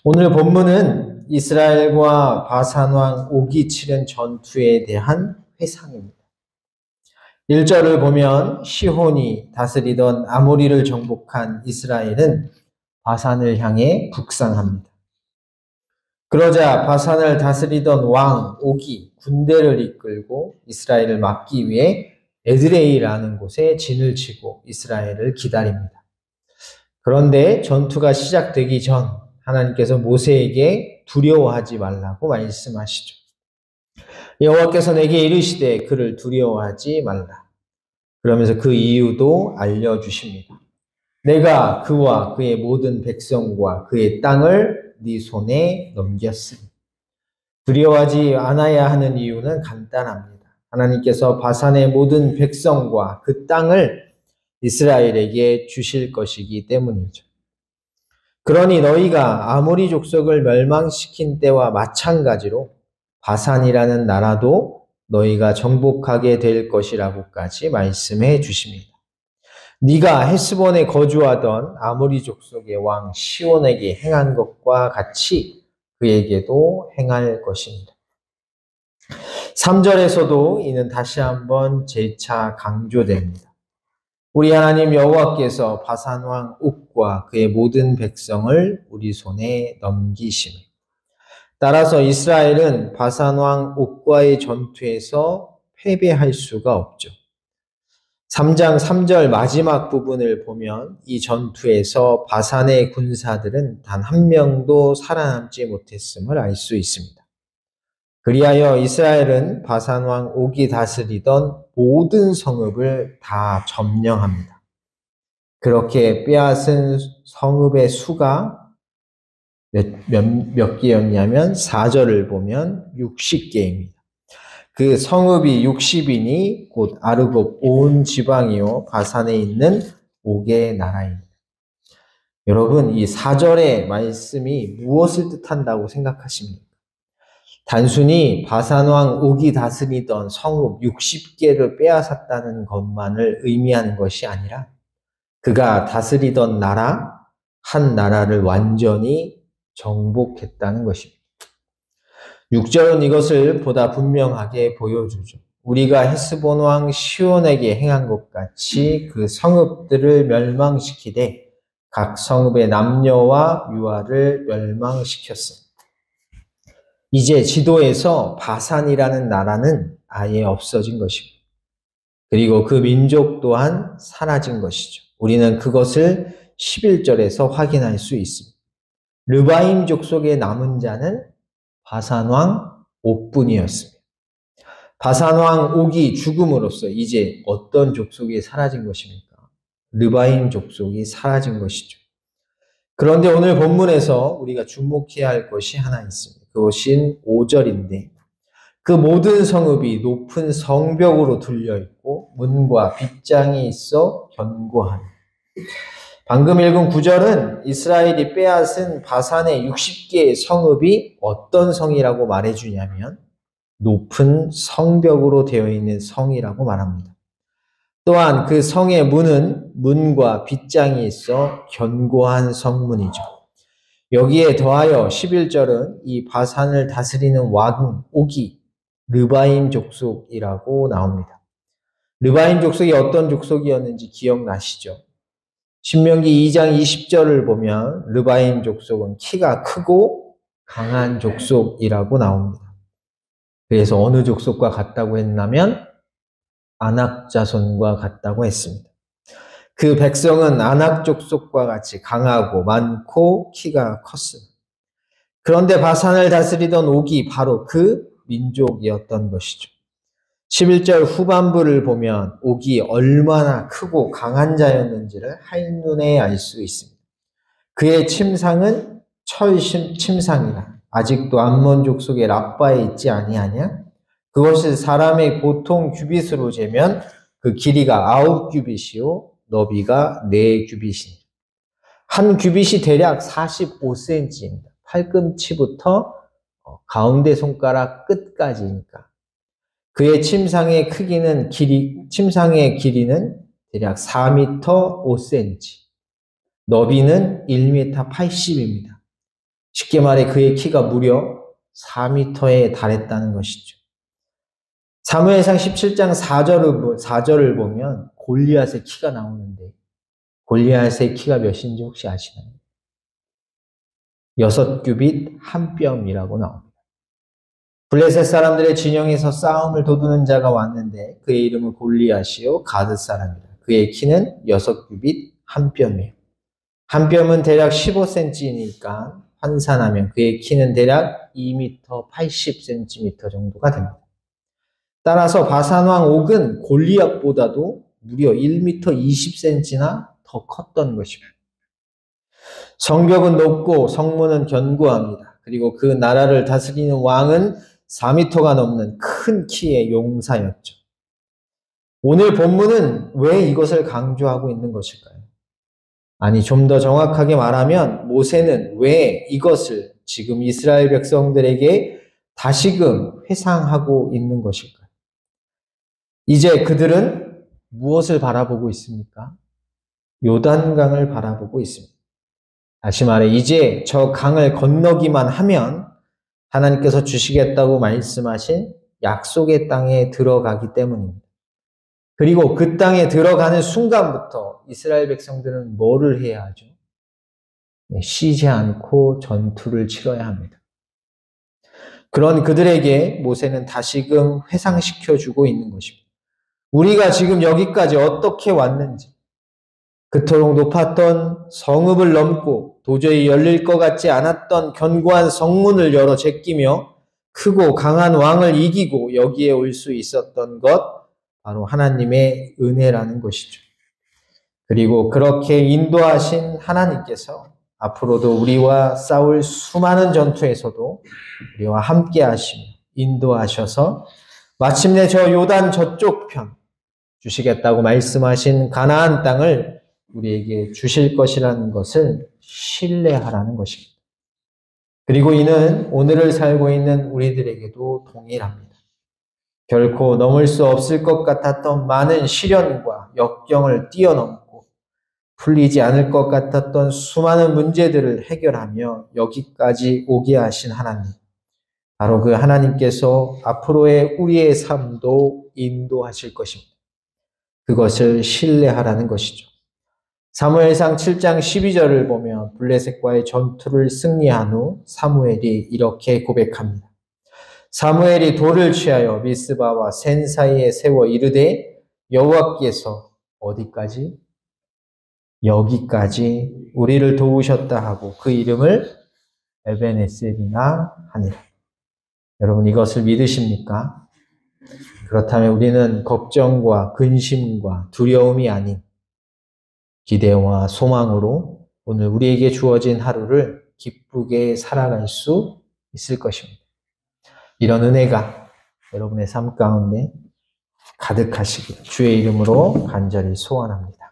오늘 본문은 이스라엘과 바산 왕 옥이 치른 전투에 대한 회상입니다. 1절을 보면 시혼이 다스리던 아모리를 정복한 이스라엘은 바산을 향해 북상합니다. 그러자 바산을 다스리던 왕 옥이 군대를 이끌고 이스라엘을 막기 위해 에드레이라는 곳에 진을 치고 이스라엘을 기다립니다. 그런데 전투가 시작되기 전 하나님께서 모세에게 두려워하지 말라고 말씀하시죠. 여호와께서 내게 이르시되 그를 두려워하지 말라. 그러면서 그 이유도 알려주십니다. 내가 그와 그의 모든 백성과 그의 땅을 네 손에 넘겼으니. 두려워하지 않아야 하는 이유는 간단합니다. 하나님께서 바산의 모든 백성과 그 땅을 이스라엘에게 주실 것이기 때문이죠. 그러니 너희가 아모리 족속을 멸망시킨 때와 마찬가지로 바산이라는 나라도 너희가 정복하게 될 것이라고까지 말씀해 주십니다. 네가 헤스본에 거주하던 아모리 족속의 왕 시온에게 행한 것과 같이 그에게도 행할 것입니다. 3절에서도 이는 다시 한번 재차 강조됩니다. 우리 하나님 여호와께서 바산 왕 옥과 그의 모든 백성을 우리 손에 넘기시며, 따라서 이스라엘은 바산 왕 옥과의 전투에서 패배할 수가 없죠. 3장 3절 마지막 부분을 보면 이 전투에서 바산의 군사들은 단 한 명도 살아남지 못했음을 알 수 있습니다. 그리하여 이스라엘은 바산 왕 옥이 다스리던 모든 성읍을 다 점령합니다. 그렇게 빼앗은 성읍의 수가 몇 개였냐면 4절을 보면 60개입니다. 그 성읍이 60이니 곧 아르곱 온 지방이요 바산에 있는 옥의 나라입니다. 여러분, 이 4절의 말씀이 무엇을 뜻한다고 생각하십니까? 단순히 바산 왕 옥이 다스리던 성읍 60개를 빼앗았다는 것만을 의미하는 것이 아니라 그가 다스리던 나라, 한 나라를 완전히 정복했다는 것입니다. 6절은 이것을 보다 분명하게 보여주죠. 우리가 헤스본 왕 시온에게 행한 것 같이 그 성읍들을 멸망시키되 각 성읍의 남녀와 유아를 멸망시켰습니다. 이제 지도에서 바산이라는 나라는 아예 없어진 것입니다. 그리고 그 민족 또한 사라진 것이죠. 우리는 그것을 11절에서 확인할 수 있습니다. 르바임 족속의 남은 자는 바산 왕 옥뿐이었습니다. 바산 왕 옥이 죽음으로써 이제 어떤 족속이 사라진 것입니까? 르바임 족속이 사라진 것이죠. 그런데 오늘 본문에서 우리가 주목해야 할 것이 하나 있습니다. 그것인 5절인데 그 모든 성읍이 높은 성벽으로 둘려있고 문과 빗장이 있어 견고하니. 방금 읽은 9절은 이스라엘이 빼앗은 바산의 60개의 성읍이 어떤 성이라고 말해주냐면 높은 성벽으로 되어 있는 성이라고 말합니다. 또한 그 성의 문은 문과 빗장이 있어 견고한 성문이죠. 여기에 더하여 11절은 이 바산을 다스리는 왕 옥이 르바임 족속이라고 나옵니다. 르바임 족속이 어떤 족속이었는지 기억나시죠? 신명기 2장 20절을 보면 르바임 족속은 키가 크고 강한 족속이라고 나옵니다. 그래서 어느 족속과 같다고 했냐면 아낙 자손과 같다고 했습니다. 그 백성은 아낙 족속과 같이 강하고 많고 키가 컸습니다. 그런데 바산을 다스리던 옥이 바로 그 민족이었던 것이죠. 11절 후반부를 보면 옥이 얼마나 크고 강한 자였는지를 한눈에 알 수 있습니다. 그의 침상은 철 침상이라 아직도 암몬 족속의 랍바에 있지 아니하냐? 그것이 사람의 보통 규빗으로 재면 그 길이가 9규빗이요 너비가 4규빗이니. 한 규빗이 대략 45cm입니다. 팔꿈치부터 가운데 손가락 끝까지니까. 그의 침상의 침상의 길이는 대략 4m 5cm, 너비는 1m 80입니다. 쉽게 말해 그의 키가 무려 4m에 달했다는 것이죠. 사무엘상 17장 4절을 보면 골리앗의 키가 나오는데 골리앗의 키가 몇인지 혹시 아시나요? 6규빗 1뼘이라고 나옵니다. 블레셋 사람들의 진영에서 싸움을 도두는 자가 왔는데 그의 이름은 골리앗이요 가드 사람이다. 그의 키는 6규빗 1뼘이에요. 1뼘은 대략 15cm니까 환산하면 그의 키는 대략 2m 80cm 정도가 됩니다. 따라서 바산왕 옥은 골리앗보다도 무려 1m 20cm나 더 컸던 것입니다. 성벽은 높고 성문은 견고합니다. 그리고 그 나라를 다스리는 왕은 4m가 넘는 큰 키의 용사였죠. 오늘 본문은 왜 이것을 강조하고 있는 것일까요? 아니, 좀 더 정확하게 말하면 모세는 왜 이것을 지금 이스라엘 백성들에게 다시금 회상하고 있는 것일까요? 이제 그들은 무엇을 바라보고 있습니까? 요단강을 바라보고 있습니다. 다시 말해 이제 저 강을 건너기만 하면 하나님께서 주시겠다고 말씀하신 약속의 땅에 들어가기 때문입니다. 그리고 그 땅에 들어가는 순간부터 이스라엘 백성들은 뭐를 해야 하죠? 쉬지 않고 전투를 치러야 합니다. 그런 그들에게 모세는 다시금 회상시켜주고 있는 것입니다. 우리가 지금 여기까지 어떻게 왔는지, 그토록 높았던 성읍을 넘고 도저히 열릴 것 같지 않았던 견고한 성문을 열어 제끼며 크고 강한 왕을 이기고 여기에 올 수 있었던 것, 바로 하나님의 은혜라는 것이죠. 그리고 그렇게 인도하신 하나님께서 앞으로도 우리와 싸울 수많은 전투에서도 우리와 함께 하시며 인도하셔서 마침내 저 요단 저쪽 편 주시겠다고 말씀하신 가나안 땅을 우리에게 주실 것이라는 것을 신뢰하라는 것입니다. 그리고 이는 오늘을 살고 있는 우리들에게도 동일합니다. 결코 넘을 수 없을 것 같았던 많은 시련과 역경을 뛰어넘고 풀리지 않을 것 같았던 수많은 문제들을 해결하며 여기까지 오게 하신 하나님. 바로 그 하나님께서 앞으로의 우리의 삶도 인도하실 것입니다. 그것을 신뢰하라는 것이죠. 사무엘상 7장 12절을 보면 블레셋과의 전투를 승리한 후 사무엘이 이렇게 고백합니다. 사무엘이 돌을 취하여 미스바와 센 사이에 세워 이르되 여호와께서 어디까지? 여기까지 우리를 도우셨다 하고 그 이름을 에벤에셀이나 하니라. 여러분 이것을 믿으십니까? 그렇다면 우리는 걱정과 근심과 두려움이 아닌 기대와 소망으로 오늘 우리에게 주어진 하루를 기쁘게 살아갈 수 있을 것입니다. 이런 은혜가 여러분의 삶 가운데 가득하시길 주의 이름으로 간절히 소원합니다.